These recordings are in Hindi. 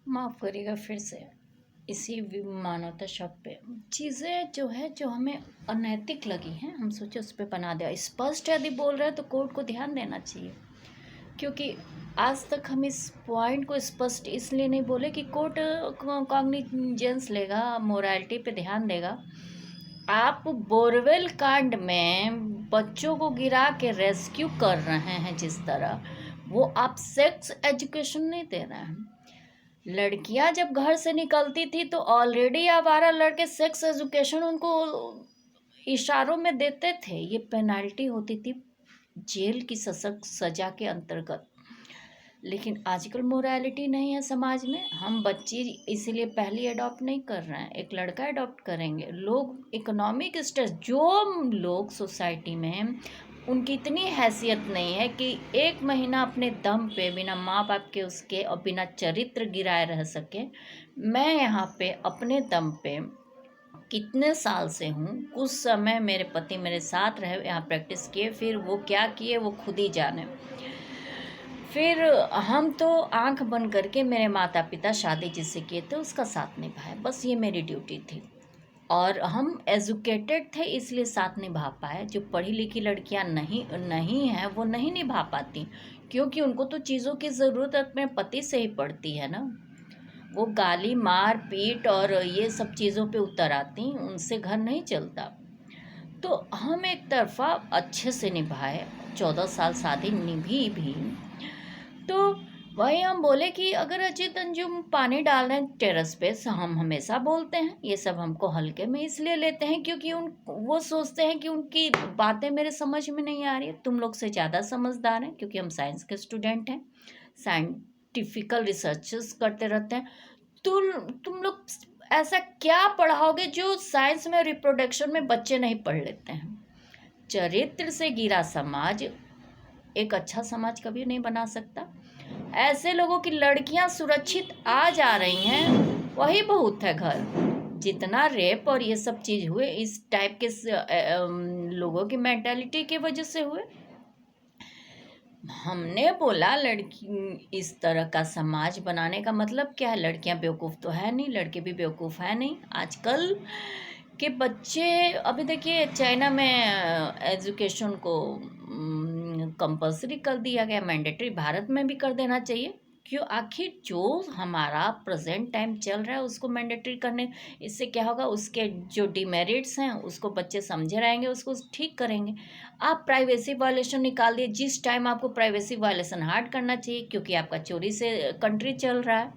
माफ़ करिएगा फिर से इसी मानवता शक पे चीज़ें जो है जो हमें अनैतिक लगी हैं हम सोचे उस पे बना दिया। स्पष्ट यदि बोल रहे हैं तो कोर्ट को ध्यान देना चाहिए, क्योंकि आज तक हम इस पॉइंट को स्पष्ट इसलिए नहीं बोले कि कोर्ट कॉग्निजेंस लेगा, मोरालिटी पे ध्यान देगा। आप बोरवेल कांड में बच्चों को गिरा के रेस्क्यू कर रहे हैं जिस तरह, वो आप सेक्स एजुकेशन नहीं दे रहे हैं। लड़कियां जब घर से निकलती थी तो ऑलरेडी आवारा लड़के सेक्स एजुकेशन उनको इशारों में देते थे। ये पेनल्टी होती थी जेल की सशक्त सजा के अंतर्गत। लेकिन आजकल मोरालिटी नहीं है समाज में। हम बच्ची इसीलिए पहली अडॉप्ट नहीं कर रहे हैं, एक लड़का अडॉप्ट करेंगे। लोग इकोनॉमिक स्टेटस, जो लोग सोसाइटी में हैं उनकी इतनी हैसियत नहीं है कि एक महीना अपने दम पे बिना माँ बाप के उसके और बिना चरित्र गिराए रह सके। मैं यहाँ पे अपने दम पे कितने साल से हूँ, कुछ समय मेरे पति मेरे साथ रहे, यहाँ प्रैक्टिस किए, फिर वो क्या किए वो खुद ही जाने। फिर हम तो आंख बंद करके मेरे माता पिता शादी जिससे किए थे उसका साथ निभाए, बस ये मेरी ड्यूटी थी। और हम एजुकेटेड थे इसलिए साथ निभा पाए। जो पढ़ी लिखी लड़कियां नहीं हैं वो नहीं निभा पाती, क्योंकि उनको तो चीज़ों की ज़रूरत अपने पति से ही पड़ती है ना। वो गाली मार पीट और ये सब चीज़ों पे उतर आती, उनसे घर नहीं चलता। तो हम एक तरफा अच्छे से निभाए, 14 साल शादी निभी भी। तो वही हम बोले कि अगर अजीत अंजुम पानी डाल रहे हैं टेरेस पे, हम हमेशा बोलते हैं ये सब हमको हल्के में इसलिए लेते हैं क्योंकि वो सोचते हैं कि उनकी बातें मेरे समझ में नहीं आ रही है। तुम लोग से ज़्यादा समझदार हैं क्योंकि हम साइंस के स्टूडेंट हैं, साइंटिफिकल रिसर्चेस करते रहते हैं। तुम लोग ऐसा क्या पढ़ाओगे जो साइंस में रिप्रोडक्शन में बच्चे नहीं पढ़ लेते हैं। चरित्र से गिरा समाज एक अच्छा समाज कभी नहीं बना सकता। ऐसे लोगों की लड़कियां सुरक्षित आ जा रही हैं वही बहुत है घर। जितना रेप और ये सब चीज़ हुए इस टाइप के लोगों की मेंटालिटी की वजह से हुए। हमने बोला लड़की इस तरह का समाज बनाने का मतलब क्या है। लड़कियां बेवकूफ़ तो है नहीं, लड़के भी बेवकूफ़ है नहीं। आजकल के बच्चे, अभी देखिए चाइना में एजुकेशन को कंपलसरी कर दिया गया, मैंडेटरी। भारत में भी कर देना चाहिए। क्यों? आखिर जो हमारा प्रेजेंट टाइम चल रहा है उसको मैंडेटरी करने, इससे क्या होगा, उसके जो डिमेरिट्स हैं उसको बच्चे समझे रहेंगे, उसको ठीक करेंगे। आप प्राइवेसी वायलेशन निकाल दिए, जिस टाइम आपको प्राइवेसी वायलेशन हार्ड करना चाहिए क्योंकि आपका चोरी से कंट्री चल रहा है।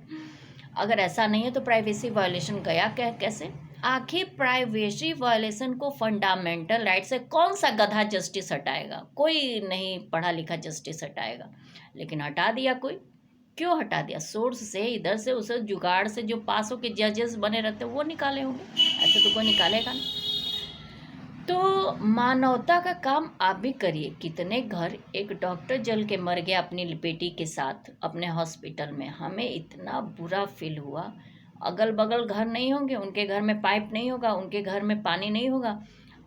अगर ऐसा नहीं है तो प्राइवेसी वायलेशन गया कैसे? आखिर प्राइवेसी वायलेशन को फंडामेंटल राइट से कौन सा गधा जस्टिस हटाएगा? कोई नहीं पढ़ा लिखा जस्टिस हटाएगा, लेकिन हटा दिया कोई। क्यों हटा दिया? सोर्स से, इधर से उसे जुगाड़ से जो पास हो के जजेस बने रहते हैं वो निकाले होंगे, ऐसे तो कोई निकालेगा नहीं। तो मानवता का काम आप भी करिए। कितने घर, एक डॉक्टर जल के मर गया अपनी बेटी के साथ अपने हॉस्पिटल में, हमें इतना बुरा फील हुआ। अगल बगल घर नहीं होंगे, उनके घर में पाइप नहीं होगा, उनके घर में पानी नहीं होगा,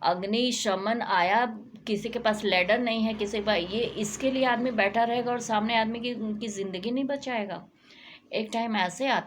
अग्निशमन आया, किसी के पास लैडर नहीं है, किसी के पास, ये इसके लिए आदमी बैठा रहेगा और सामने आदमी की उनकी ज़िंदगी नहीं बचाएगा। एक टाइम ऐसे आते